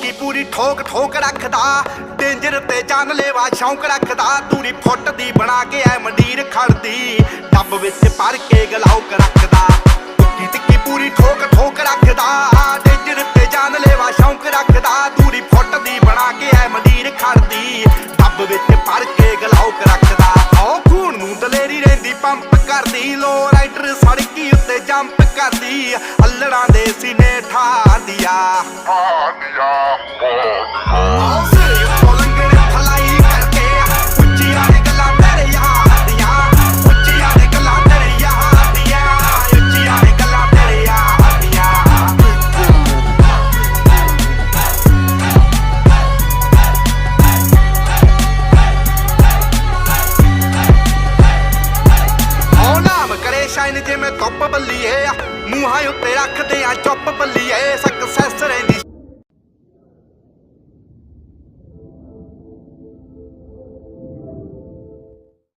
ਟਿੱਕੀ ਪੂਰੀ ਠੋਕ ਠੋਕ ਰੱਖਦਾ, ਡੇਂਜਰ ਤੇ ਜਾਨਲੇਵਾ ਸ਼ੌਂਕ ਰੱਖਦਾ। ਦੂਰੀ ਫੁੱਟ ਦੀ ਬਣਾ ਕੇ ਐ ਮੰਡੀਰ ਖੜਦੀ, ਡੱਬ ਵਿੱਚ ਭਰ ਕੇ ਗਲਾਉਕ ਰੱਖਦਾ। ਟਿੱਕੀ ਪੂਰੀ ਠੋਕ ਠੋਕ ਰੱਖਦਾ, ਡੇਂਜਰ ਤੇ ਜਾਨਲੇਵਾ ਸ਼ੌਂਕ ਰੱਖਦਾ। ਦੂਰੀ ਫੁੱਟ ਦੀ ਬਣਾ ਕੇ ਐ ਮੰਡੀਰ ਖੜਦੀ, ਡੱਬ ਵਿੱਚ ਭਰ ਕੇ ਗਲਾਉਕ ਰੱਖਦਾ। ਓ ਖੂਨ ਨੂੰ ਦਲੇਰੀ ਰਹਿੰਦੀ ਪੰਪ ਕਰਦੀ, ਲੋ ਰਾਈਡਰ ਸੜਕੀ ਉੱਤੇ ਜੰਪ ਕਰਦੀ। ਅੱਲੜਾਂ ਦੇ ਸੀਨੇ ਠਾਰਦੀ ਆ।